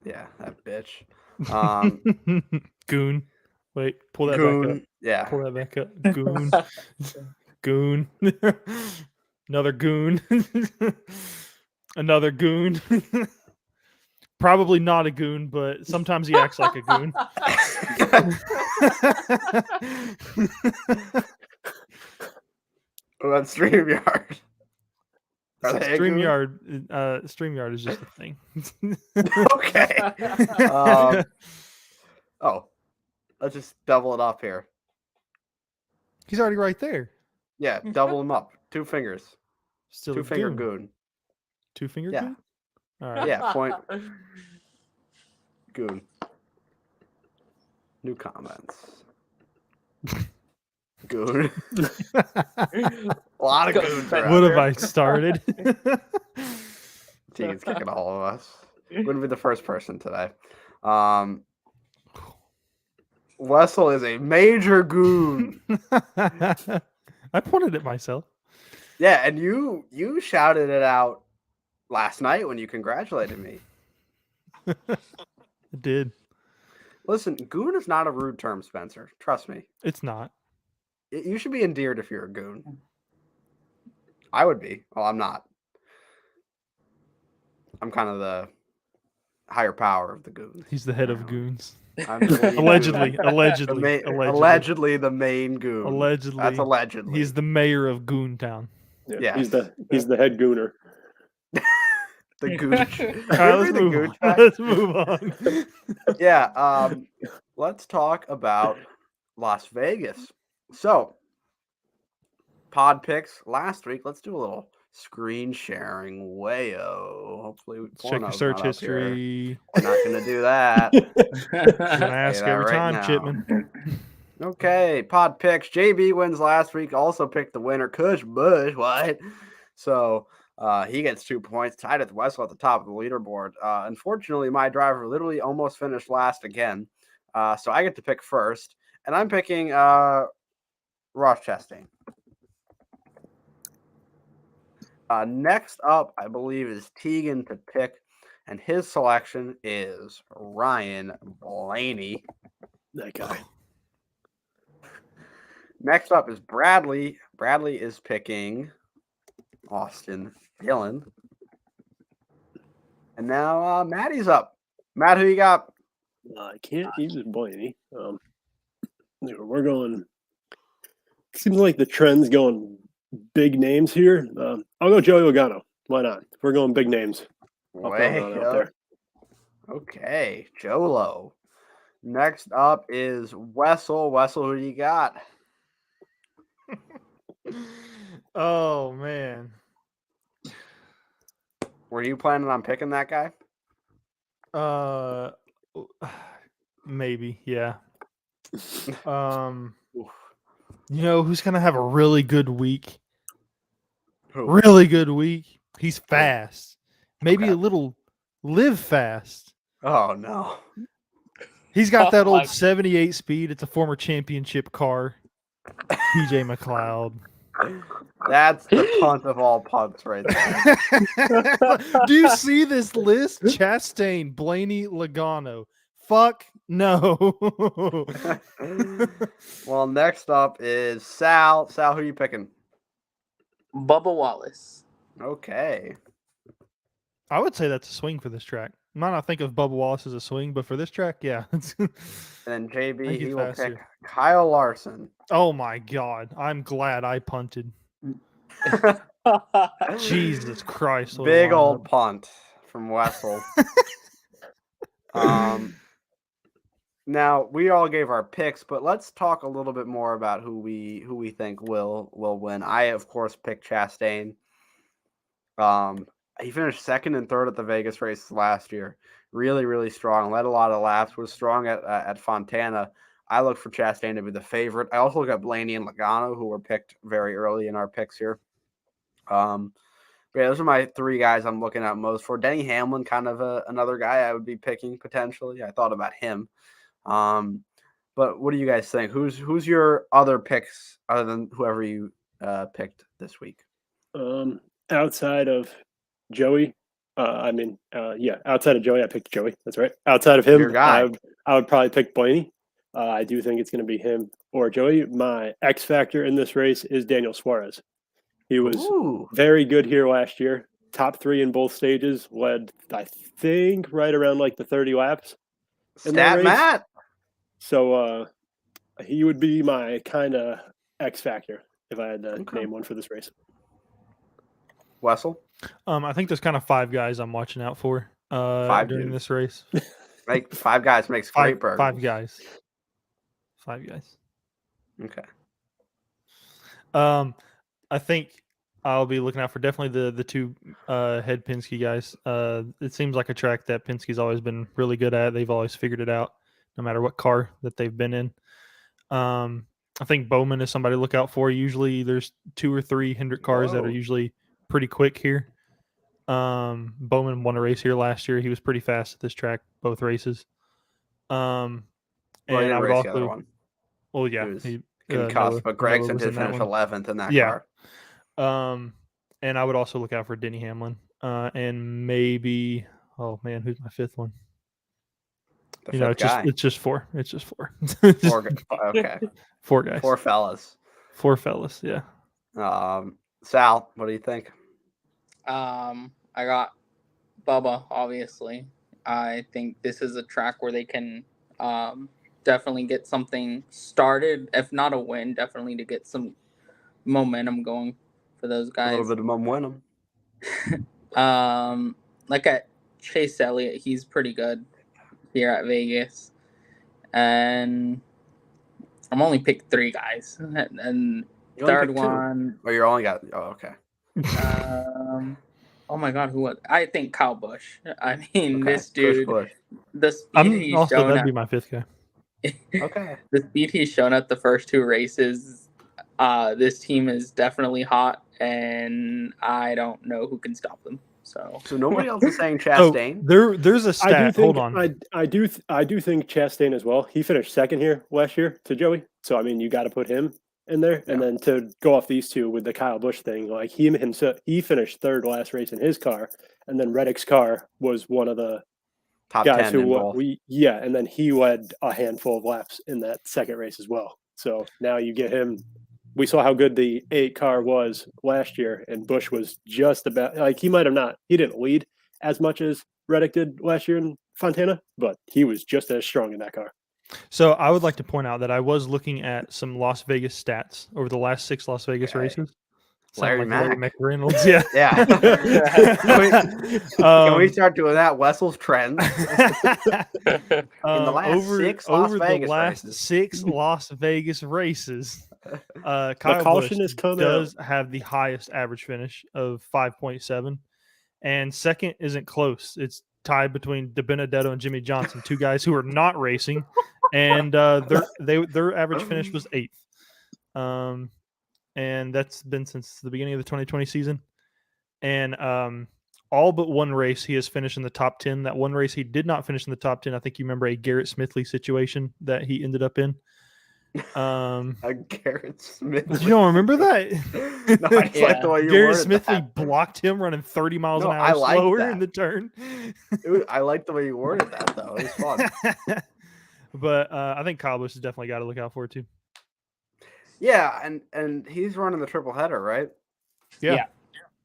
Yeah, that bitch. Goon. Wait, pull that Goon. back up. Yeah. Pull that back up. Goon. Goon. Another goon. Another goon. Probably not a goon, but sometimes he acts like a goon. What about StreamYard? StreamYard is just a thing. Okay. Let's just double it up here. He's already right there. Yeah, double him up. 2 fingers. Still 2-finger goon. 2-finger Yeah. goon? All right. Yeah, point. Goon. New comments. Goon. A lot of goons around What have here. I started? Tegan's kicking all of us. Wouldn't be the first person today. Wessel is a major goon. I pointed at myself. Yeah, and you shouted it out last night when you congratulated me. I did. Listen, goon is not a rude term, Spencer. Trust me. It's not. You should be endeared if you're a goon. I would be. Well, I'm not. I'm kind of the higher power of the goons. He's the head of goons. I'm the lead Allegedly. goon. Allegedly. Allegedly the main goon. Allegedly. That's allegedly. He's the mayor of Goontown. Yeah, Yes. he's the head gooner. The gooch. All right, let's move on. Yeah. Let's talk about Las Vegas. So, pod picks last week. Let's do a little screen sharing. Wayo. Hopefully, Check your search history. We're not going to do that. I'm gonna ask that every right time, now. Chipman. Okay, pod picks. JB wins last week. Also picked the winner, Busch. What? So he gets 2 points, tied at Wessel at the top of the leaderboard. Unfortunately, my driver literally almost finished last again. So I get to pick first, and I'm picking Ross Chastain. Next up, I believe, is Tegan to pick, and his selection is Ryan Blaney. That guy. Next up is Bradley. Bradley is picking Austin Dillon. And now Maddie's up. Matt, who you got? I can't use Blaney. We're going. Seems like the trend's going big names here. I'll go Joey Logano. Why not? We're going big names. Way out there. Okay, Jolo. Next up is Wessel. Wessel, who do you got? Oh man. Were you planning on picking that guy? Maybe, yeah. You know who's gonna have a really good week? Who? Really good week. He's fast. Maybe Okay. a little live fast. Oh no. He's got that Oh old my- 78 speed. It's a former championship car. TJ McLeod. That's the punt of all punts right there. Do you see this list? Chastain, Blaney, Logano. Fuck no. Well, next up is Sal. Sal, who are you picking? Bubba Wallace. Okay. I would say that's a swing for this track. I might not think of Bubba Wallace as a swing, but for this track, yeah. And then JB, think he he's will faster. pick Kyle Larson. Oh my god. I'm glad I punted. Jesus Christ. what a Big old lineup. punt from Wessel. Now we all gave our picks, but let's talk a little bit more about who we think will win. I of course picked Chastain. He finished second and third at the Vegas races last year. Really, really strong. Led a lot of laps. Was strong at Fontana. I look for Chastain to be the favorite. I also look at Blaney and Logano, who were picked very early in our picks here. But yeah, those are my three guys I'm looking at most for. Denny Hamlin, kind of another guy I would be picking potentially. I thought about him. But what do you guys think? Who's your other picks other than whoever you picked this week? Outside of Joey, outside of Joey, I picked Joey. That's right. Outside of him, Your guy. I would probably pick Blaney. I do think it's going to be him or Joey. My X factor in this race is Daniel Suarez. He was very good here last year. Top 3 in both stages. Led, I think, right around like the 30 laps. Stat Matt. So he would be my kind of X factor if I had to name one for this race. Wessel? I think there's kind of 5 guys I'm watching out for during this race. Like 5 guys makes great burgers. 5 guys. 5 guys. Okay. I think I'll be looking out for definitely the 2 head Penske guys. It seems like a track that Penske's always been really good at. They've always figured it out, no matter what car that they've been in. I think Bowman is somebody to look out for. Usually there's 2 or 3 Hendrick cars that are usually pretty quick here. Bowman won a race here last year. He was pretty fast at this track, both races. Well, and I would race the other also, one. well, yeah, He concussed, but Gregson did finish 11th in that car. And I would also look out for Denny Hamlin, and maybe, oh man, who's my 5th one? It's just 4. It's just 4. Okay. 4 guys. 4 fellas. 4 fellas. Yeah. Sal, what do you think? I got Bubba, obviously. I think this is a track where they can definitely get something started, if not a win, definitely to get some momentum going for those guys. A little bit of momentum. Like at Chase Elliott, he's pretty good here at Vegas. And I'm only picked 3 guys. And third one. Oh, you only got. Oh, okay. Oh my God, who was? I think Kyle Busch. I mean, this dude, Busch. the speed he's shown. That'd be my 5th guy. Okay. The speed he's shown at the first 2 races, this team is definitely hot, and I don't know who can stop them. So nobody else is saying Chastain. There's a stat. Hold on. I do think Chastain as well. He finished second here last year to Joey. So I mean, you got to put him in there, and then to go off these 2 with the Kyle Busch thing, like he finished 3rd last race in his car, and then Reddick's car was one of the top guys 10 and then he led a handful of laps in that second race as well. So now you get him. We saw how good the 8 car was last year, and Busch was just about like he didn't lead as much as Reddick did last year in Fontana, but he was just as strong in that car. So I would like to point out that I was looking at some Las Vegas stats over the last 6 Las Vegas races. Sound Larry like Mack. Larry McReynolds. Yeah. Yeah. Can we start doing that? Wessel's trends in the last 6 Las Vegas races. 6 Las Vegas races. The Kyle caution Busch is coming does have the highest average finish of 5.7, and second isn't close. It's tied between DiBenedetto and Jimmy Johnson, 2 guys who are not racing, and their average finish was 8th. And that's been since the beginning of the 2020 season. And all but one race he has finished in the top 10. That one race he did not finish in the top 10. I think you remember a Garrett Smithley situation that he ended up in. A Garrett Smith. You don't remember that? No, I just like the way you Garrett worded Smithley that. blocked him running 30 miles No, an I hour like slower that. in the turn. I like the way you worded that, though. It was fun. But I think Kyle Busch has definitely got to look out for it too. Yeah, and he's running the triple header, right? Yeah.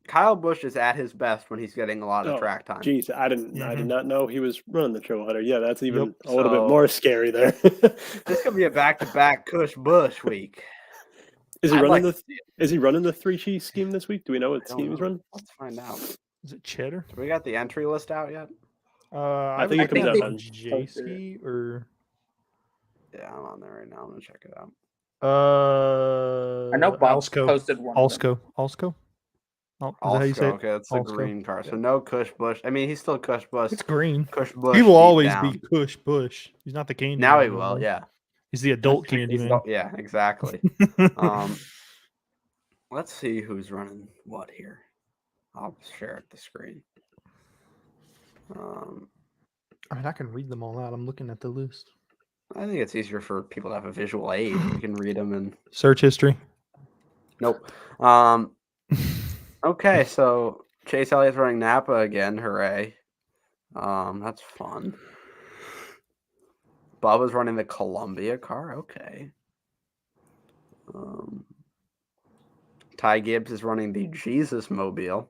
Kyle Busch is at his best when he's getting a lot of Oh, track time. Jeez, I did not know he was running the triple header. Yeah, that's even a little bit So- more scary there. This could be a back-to-back Cush Busch week. Is he I'd running like the? Is he running the 3 scheme this week? Do we know what I don't scheme he's know. running? Let's find out. Is it Cheddar? Do we got the entry list out yet? I think it comes out on JC or Yeah, I'm on there right now. I'm gonna check it out. I know Bob Alsco. posted one. of them. Alsco. Oh, is that how you Also, say it? okay, that's the Alsco. green car. So no Cush Busch. I mean, he's still Cush Busch. It's green. Cush Busch. He will deep always down. be Cush Busch. He's not the candy. Now he man will. anymore. Yeah. He's the adult candy man. Yeah, exactly. Let's see who's running what here. I'll share the screen. I mean, I can read them all out. I'm looking at the list. I think it's easier for people to have a visual aid. You can read them and Search history. nope. Okay, so Chase Elliott's running Napa again. Hooray! That's fun. Bubba's running the Columbia car. Okay. Ty Gibbs is running the Jesus Mobile.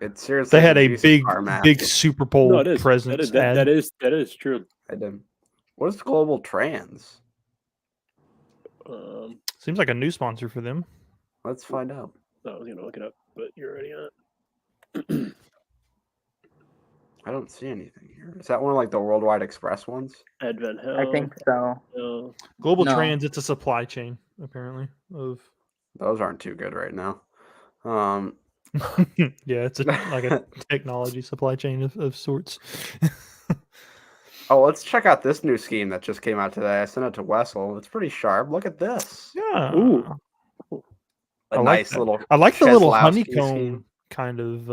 It's seriously. They had the a Jesus car map. big Super Bowl No, it is. presence. That is true. I did. What is Global Trans? Seems like a new sponsor for them. Let's find out. I was gonna look it up, but you're already on it. I don't see anything here. Is that one of like the Worldwide Express ones? Advent Hill. I think so. Global No. Trans, it's a supply chain, apparently. Of Those aren't too good right now. yeah, it's like a technology supply chain of sorts. Oh, let's check out this new scheme that just came out today. I sent it to Wessel. It's pretty sharp. Look at this. Yeah. Ooh. A I like nice that. little. I like the little Keselowski honeycomb scheme. kind of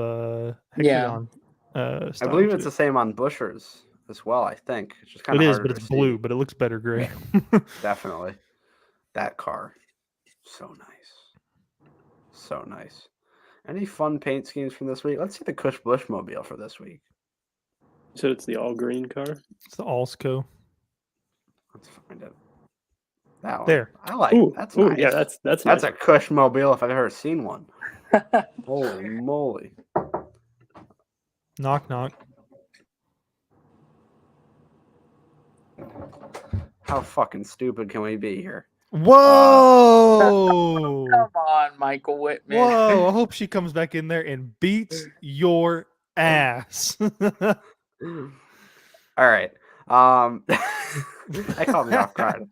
Yeah. hexagon. I Style believe to it's it. the same on Buschers as well. I think it's just kind It of is, but it's blue, but it looks better gray. Definitely, that car, so nice, so nice. Any fun paint schemes from this week? Let's see the Cush Busch Mobile for this week. You said it's the all green car. It's the Alsco. Let's find it. That one. There. I like. Ooh, That's ooh, nice. yeah, that's That's nice. a Cush Mobile if I've ever seen one. Holy moly! Knock knock. How fucking stupid can we be here? Whoa! Come on, Michael Whitman. Whoa! I hope she comes back in there and beats your ass. All right. I caught me off guard.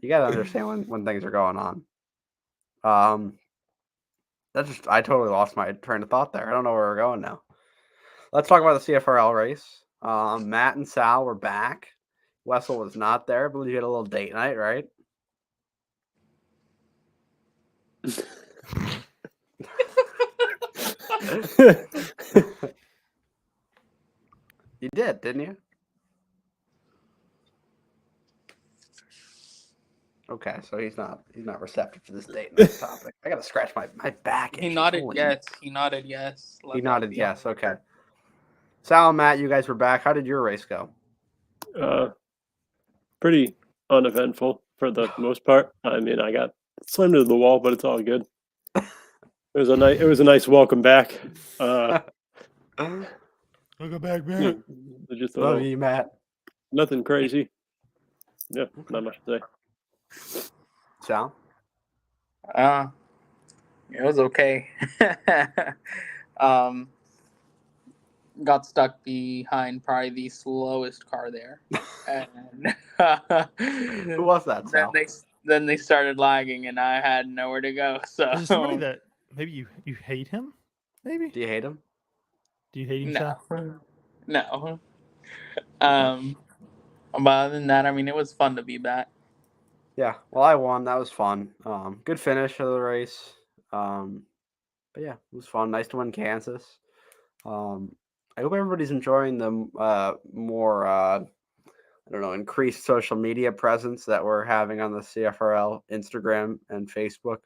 You gotta understand when things are going on. I totally lost my train of thought there. I don't know where we're going now. Let's talk about the CFRL race. Matt and Sal were back. Wessel was not there. I believe you had a little date night, right? You did, didn't you? Okay, so he's not receptive to this date night topic. I gotta scratch my back. He itch. nodded Holy- yes. He nodded yes. Let He that nodded be yes. on Okay. record. Sal and Matt, you guys were back. How did your race go? Pretty uneventful for the most part. I mean, I got slammed into the wall, but it's all good. It was a nice welcome back. Welcome back, man. Just a Love little, you, Matt. nothing crazy. Yeah, not much to say. Sal? It was okay. um, got stuck behind probably the slowest car there, and Who was that, Sal? then they started lagging, and I had nowhere to go. So Is it somebody that maybe you hate him? Maybe. Do you hate him? Do you hate him, no, Sal? no. But other than that, I mean, it was fun to be back. Yeah, well, I won. That was fun. Good finish of the race. But yeah, it was fun. Nice to win Kansas. I hope everybody's enjoying the more I don't know, increased social media presence that we're having on the CFRL Instagram and Facebook.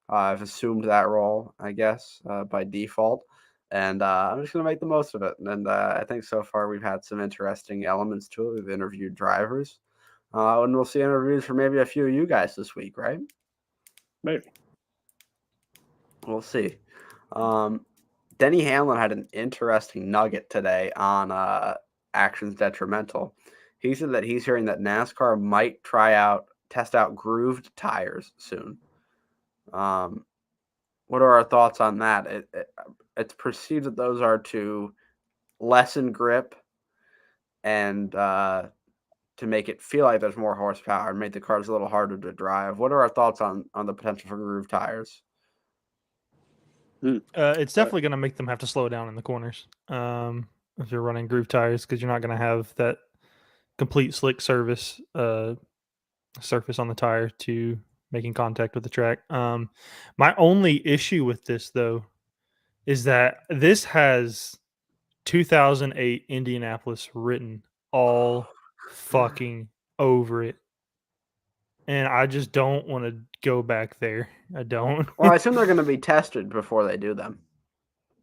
I've assumed that role, I guess, by default, and I'm just going to make the most of it. And I think so far we've had some interesting elements to it. We've interviewed drivers, and we'll see interviews for maybe a few of you guys this week, right? Maybe. We'll see. Denny Hamlin had an interesting nugget today on Actions Detrimental. He said that he's hearing that NASCAR might test out grooved tires soon. What are our thoughts on that? It's perceived that those are to lessen grip and to make it feel like there's more horsepower and make the cars a little harder to drive. What are our thoughts on the potential for grooved tires? It's definitely going to make them have to slow down in the corners if you're running groove tires, because you're not going to have that complete slick surface on the tire to making contact with the track. My only issue with this, though, is that this has 2008 Indianapolis written all fucking over it. And I just don't want to go back there. I don't. Well, I assume they're going to be tested before they do them.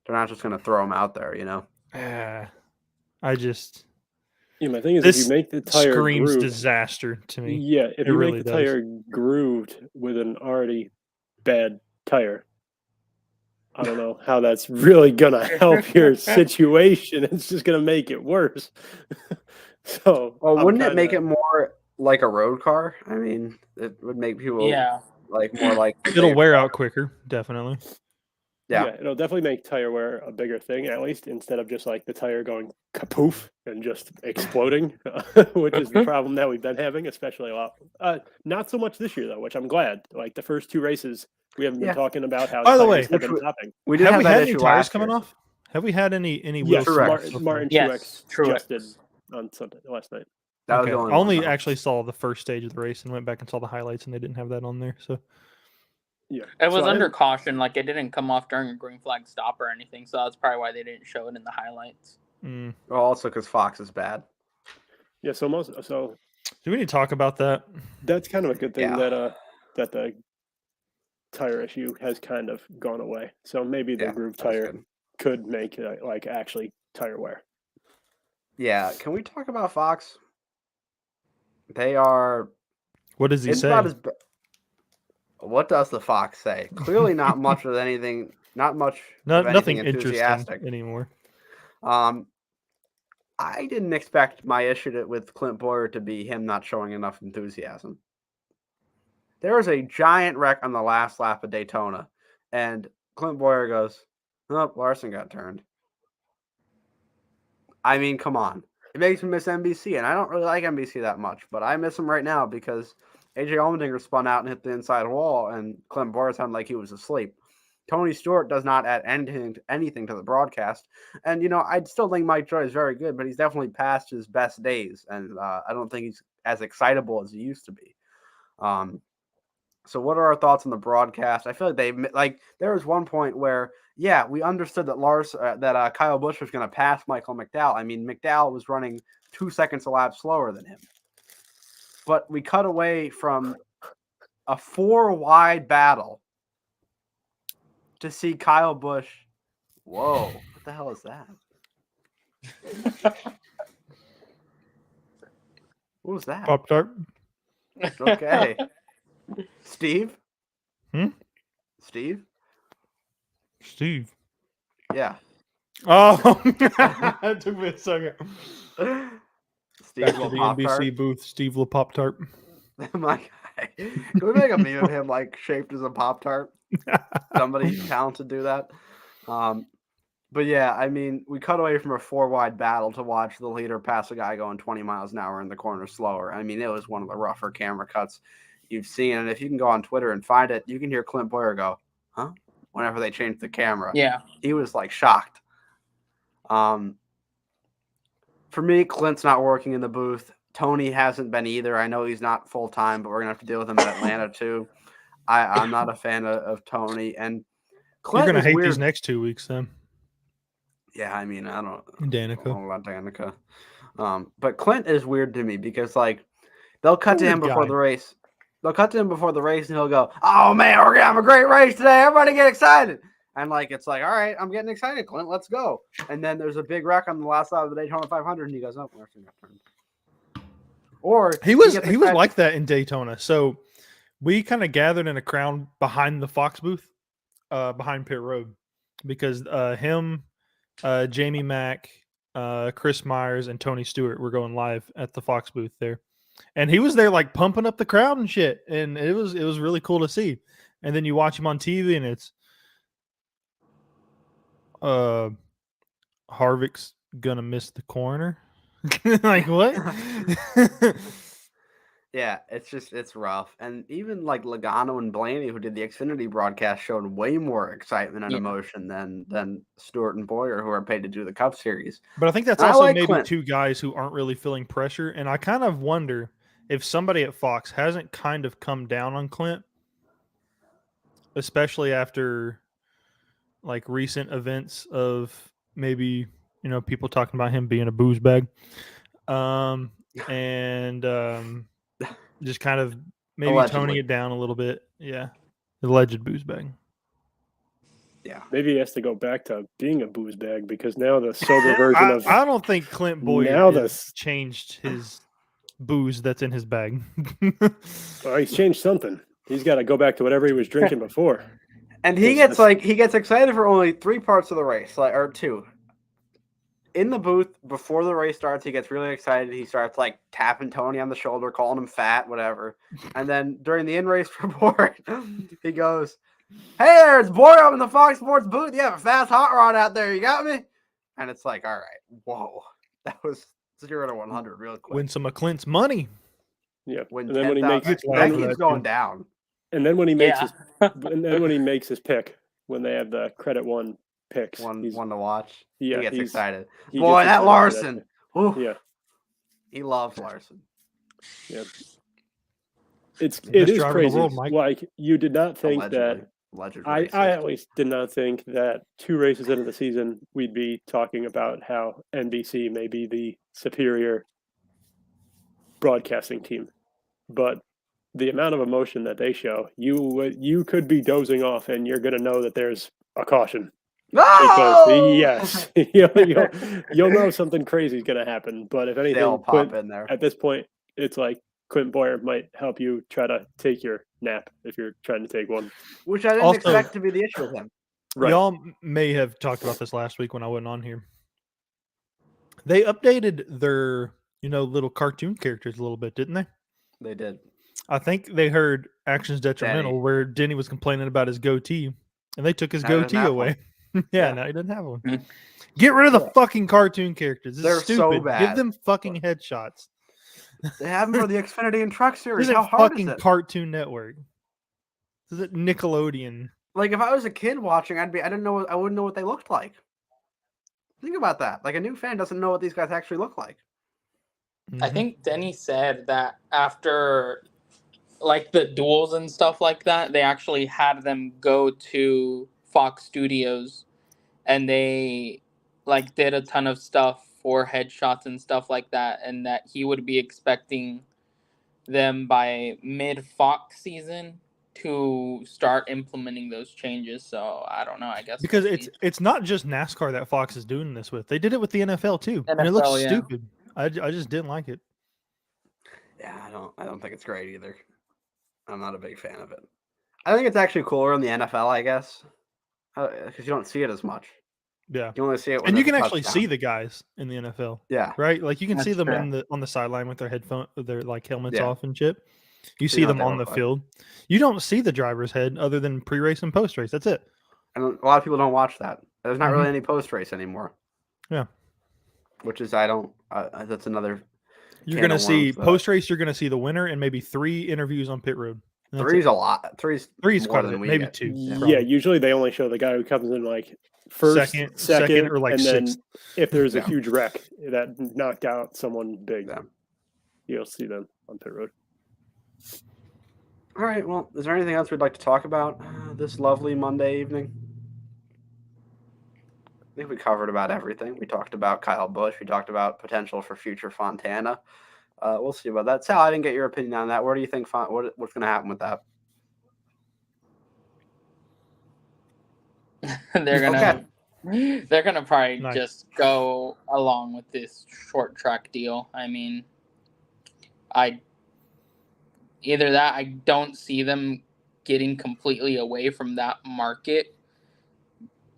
They're not just going to throw them out there, you know? I just... Yeah, my thing is, if you make the tire screams grooved, disaster to me. Yeah, if you really make the tire grooved with an already bad tire, I don't know how that's really gonna help your situation. It's just gonna make it worse. So, well, wouldn't it make it more like a road car? I mean, it would make people more like it'll wear out quicker, definitely. Yeah, it'll definitely make tire wear a bigger thing, at least, instead of just like the tire going kapoof and just exploding, which is the problem that we've been having, especially a lot. Not so much this year though, which I'm glad. Like the first two races, we haven't been talking about how. By the way, have been topping. We did have we had any tires coming off? Have we had any Yes, wheels? Martin Truex just did on Sunday last night. That was the only I only one, actually saw the first stage of the race and went back and saw the highlights, and they didn't have that on there. So yeah, it was under caution. Like it didn't come off during a green flag stop or anything. So that's probably why they didn't show it in the highlights. Well, also because Fox is bad. Yeah. So do we need to talk about that? That's kind of a good thing that the tire issue has kind of gone away. So maybe the groove tire could make like actually tire wear. Yeah. Can we talk about Fox? They are. What does he say? What does the Fox say? Clearly, not much of anything. Not much. Nothing enthusiastic interesting anymore. I didn't expect my issue with Clint Boyer to be him not showing enough enthusiasm. There was a giant wreck on the last lap of Daytona, and Clint Boyer goes, "Oh, Larson got turned." I mean, come on. It makes me miss NBC, and I don't really like NBC that much, but I miss him right now because AJ Allmendinger spun out and hit the inside wall, and Clint Boyer sounded like he was asleep. Tony Stewart does not add anything to the broadcast. And, I'd still think Mike Joy is very good, but he's definitely past his best days, and I don't think he's as excitable as he used to be. So what are our thoughts on the broadcast? I feel like there was one point where, we understood that Kyle Busch was going to pass Michael McDowell. I mean, McDowell was running 2 seconds a lap slower than him. But we cut away from a 4-wide battle to see Kyle Busch. Whoa, what the hell is that? What was that? Pop-Tart. Okay. Steve? Steve? Yeah. Oh, that took me a second. Steve Back to the NBC booth, Steve La Pop-Tart. My Can we make a meme of him like shaped as a Pop-Tart? Somebody talented do that. But yeah, I mean, we cut away from a 4-wide battle to watch the leader pass a guy going 20 miles an hour in the corner slower. I mean, it was one of the rougher camera cuts you've seen. And if you can go on Twitter and find it, you can hear Clint Boyer go, huh? Whenever they changed the camera. Yeah. He was like shocked. For me, Clint's not working in the booth. Tony hasn't been either. I know he's not full time, but we're gonna have to deal with him in Atlanta too. I'm not a fan of Tony, and Clint You're gonna is hate weird. these next 2 weeks, then. Yeah, I mean, I don't Danica. know about Danica, but Clint is weird to me because like they'll cut to him before the race. They'll cut to him before the race, and he'll go, "Oh man, we're gonna have a great race today! Everybody get excited!" And like it's like, all right, I'm getting excited, Clint. Let's go. And then there's a big wreck on the last side of the Daytona 500, and he goes, "Oh, we're going to turn." Or he was like that in Daytona. So we kind of gathered in a crowd behind the Fox booth, behind pit road, because him, Jamie Mack, Chris Myers, and Tony Stewart were going live at the Fox booth there, and he was there like pumping up the crowd and shit, and it was really cool to see. And then you watch him on TV, and it's Harvick's gonna miss the corner. Like what? Yeah, it's rough. And even like Logano and Blaney, who did the Xfinity broadcast, showed way more excitement and emotion than Stewart and Boyer, who are paid to do the Cup Series. But I think that's also maybe Clint. 2 guys who aren't really feeling pressure. And I kind of wonder if somebody at Fox hasn't kind of come down on Clint, especially after like recent events of maybe, people talking about him being a booze bag. Just kind of maybe Allegedly. toning it down a little bit. Yeah. Alleged booze bag. Yeah. Maybe he has to go back to being a booze bag because now the sober version of... I don't think Clint Boyer has changed his booze that's in his bag. Well, he's changed something. He's got to go back to whatever he was drinking before. And he gets excited for only 3 parts of the race, or 2. In the booth before the race starts, he gets really excited. He starts like tapping Tony on the shoulder, calling him fat, whatever. And then during the in-race report, he goes, "Hey there, it's Boyer up in the Fox Sports booth. You have a fast hot rod out there. You got me?" And it's like, all right, whoa, that was 0 to 100 real quick. Win some of Clint's money. Yeah. When and then when he makes that keeps going down. And then when he makes his pick, when they have the Credit One picks, one to watch. Yeah, he gets excited. He Boy, gets that excited Larson. Yeah, he loves Larson. Yeah, it is crazy. World, like you did not think Allegedly. I at least did not think that 2 races into the season we'd be talking about how NBC may be the superior broadcasting team, but the amount of emotion that they show, you could be dozing off and you're going to know that there's a caution. No! Yes, you'll know something crazy is going to happen. But if anything, they'll pop in there. At this point, it's like Clint Boyer might help you try to take your nap if you're trying to take one. Which I didn't expect to be the issue with him. Right. Y'all may have talked about this last week when I wasn't on here. They updated their, little cartoon characters a little bit, didn't they? They did. I think they heard Actions Detrimental where Denny was complaining about his goatee, and they took his goatee away. Yeah, now he doesn't have one. Mm-hmm. Get rid of the fucking cartoon characters. They're stupid. So bad. Give them fucking headshots. They have them for the Xfinity and Truck Series. This How hard fucking is it? Cartoon Network. This is Nickelodeon. Like if I was a kid watching, I wouldn't know what they looked like. Think about that. Like a new fan doesn't know what these guys actually look like. I think Denny said that after like the duels and stuff like that, they actually had them go to Fox Studios and they like did a ton of stuff for headshots and stuff like that, and that he would be expecting them by mid-Fox season to start implementing those changes. So I don't know. I guess because it's not just NASCAR that Fox is doing this with. They did it with the NFL too, and it looks stupid. I just didn't like it. Yeah, I don't think it's great either. I'm not a big fan of it. I think it's actually cooler in the NFL, I guess, because you don't see it as much. Yeah, you only see it, and you can actually see the guys in the NFL. Yeah, right. Like you can see them on the sideline with their headphone, their like helmets off and shit. You So see you know what them they on the look like. field. You don't see the driver's head other than pre-race and post-race. That's it. And a lot of people don't watch that. There's not Mhm. really any post race anymore. Yeah. Which is that's another You're can gonna of see worms. post-race. You're gonna see the winner and maybe 3 interviews on pit road. And that's Three's it. a lot. Three's 3's more quite a than bit. we Maybe get. 2. Yeah, probably. usually they only show the guy who comes in like first, second, or like and then 6th. if there's a Yeah. huge wreck that knocked out someone big, Yeah. you'll see them on pit road. All right. Well, is there anything else we'd like to talk about this lovely Monday evening? I think we covered about everything. We talked about Kyle Busch. We talked about potential for future Fontana. We'll see about that. Sal, I didn't get your opinion on that. Where do you think what's going to happen with that? They're gonna probably Nice. just go along with this short track deal. I mean, I don't see them getting completely away from that market.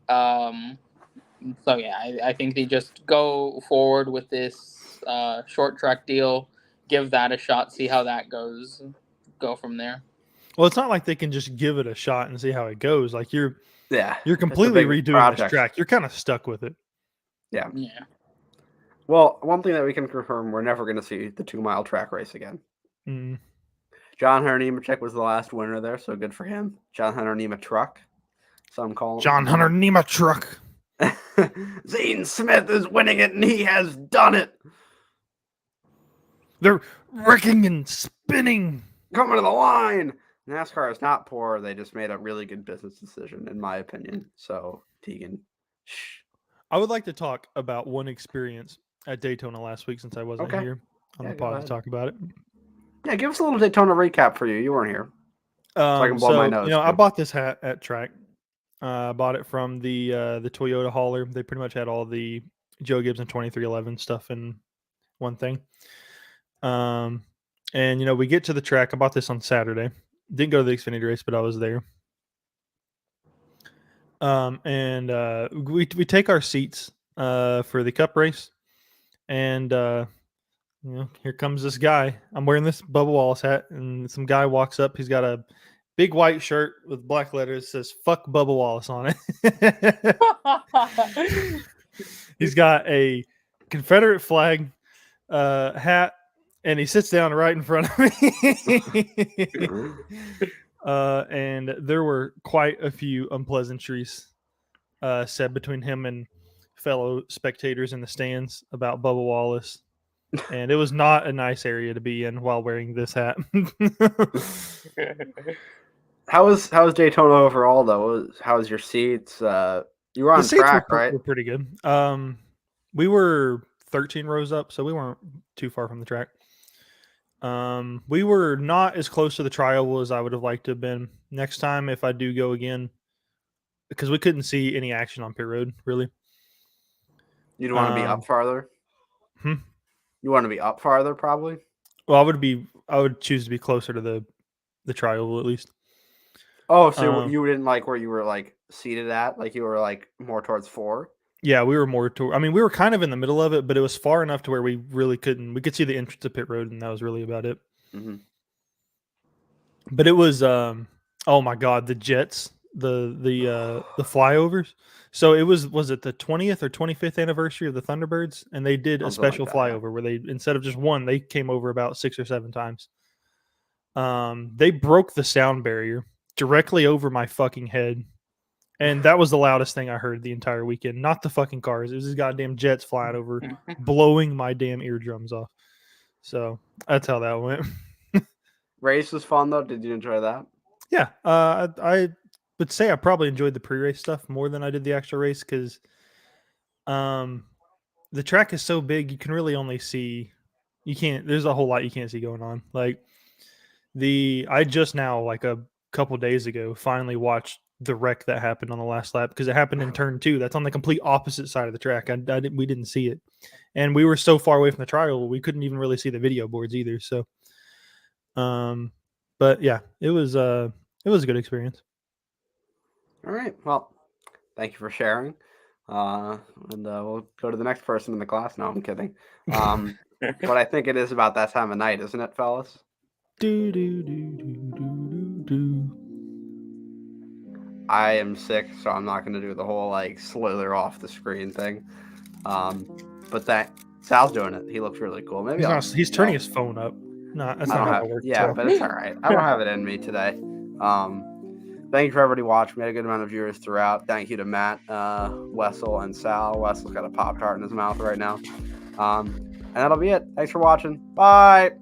So yeah, I think they just go forward with this short track deal, give that a shot, see how that goes, go from there. Well, it's not like they can just give it a shot and see how it goes. Like you're Yeah. completely big redoing project. this track. You're kind of stuck with it. Yeah. Yeah. Well, one thing that we can confirm, we're never going to see the 2-mile track race again. Mm. John Hunter Nemechek was the last winner there, so good for him. John Hunter Nemechuk, some call him. John Hunter Nemechuk. Zane Smith is winning it, and he has done it. They're wrecking and spinning. Coming to the line. NASCAR is not poor. They just made a really good business decision, in my opinion. So, Tegan, shh. I would like to talk about one experience at Daytona last week since I wasn't here on the pod to talk about it. Yeah, give us a little Daytona recap for you. You weren't here. So I can blow my nose. I bought this hat at track. I bought it from the Toyota hauler. They pretty much had all the Joe Gibson 2311 stuff in one thing. And we get to the track. I bought this on Saturday. Didn't go to the Xfinity race, but I was there. And we take our seats for the Cup race, and here comes this guy. I'm wearing this Bubba Wallace hat, and some guy walks up. He's got a big white shirt with black letters that says "Fuck Bubba Wallace" on it. He's got a Confederate flag hat, and he sits down right in front of me. And there were quite a few unpleasantries said between him and fellow spectators in the stands about Bubba Wallace. And it was not a nice area to be in while wearing this hat. How was Daytona overall, though? How was your seats? You were on track, right? Were pretty good. We were 13 rows up, so we weren't too far from the track. We were not as close to the trial as I would have liked to have been. Next time, if I do go again, because we couldn't see any action on pit road, really. You'd want to be up farther? You want to be up farther, probably? Well, I would choose to be closer to the trial, at least. Oh, so you didn't like where you were like seated at? Like you were like more towards 4? Yeah, we were more we were kind of in the middle of it, but it was far enough to where we really couldn't. We could see the entrance to pit road, and that was really about it. Mm-hmm. But it was, oh my God, the jets, the flyovers. So it was it the 20th or 25th anniversary of the Thunderbirds, and they did a special flyover where they, instead of just one, they came over about 6 or 7 times. They broke the sound barrier directly over my fucking head. And that was the loudest thing I heard the entire weekend. Not the fucking cars. It was these goddamn jets flying over, blowing my damn eardrums off. So that's how that went. Race was fun, though. Did you enjoy that? Yeah. I would say I probably enjoyed the pre-race stuff more than I did the actual race because the track is so big, you can really only see... There's a whole lot you can't see going on. Like, I just now, like a couple days ago, finally watched the wreck that happened on the last lap because it happened in turn 2. That's on the complete opposite side of the track. We didn't see it, and we were so far away from the trial we couldn't even really see the video boards either. So, but yeah, it was a good experience. All right. Well, thank you for sharing. And we'll go to the next person in the class. No, I'm kidding. But I think it is about that time of night, isn't it, fellas? Do do do do do do. I am sick, so I'm not going to do the whole like slither off the screen thing. But that Sal's doing it. He looks really cool. Maybe He's I'll, not. He's turning his phone up. No, that's I not don't how have, that works. yeah, so. but it's all right. I don't have it in me today. Thank you for everybody watching. We had a good amount of viewers throughout. Thank you to Matt, Wessel, and Sal. Wessel's got a Pop-Tart in his mouth right now. And that'll be it. Thanks for watching. Bye.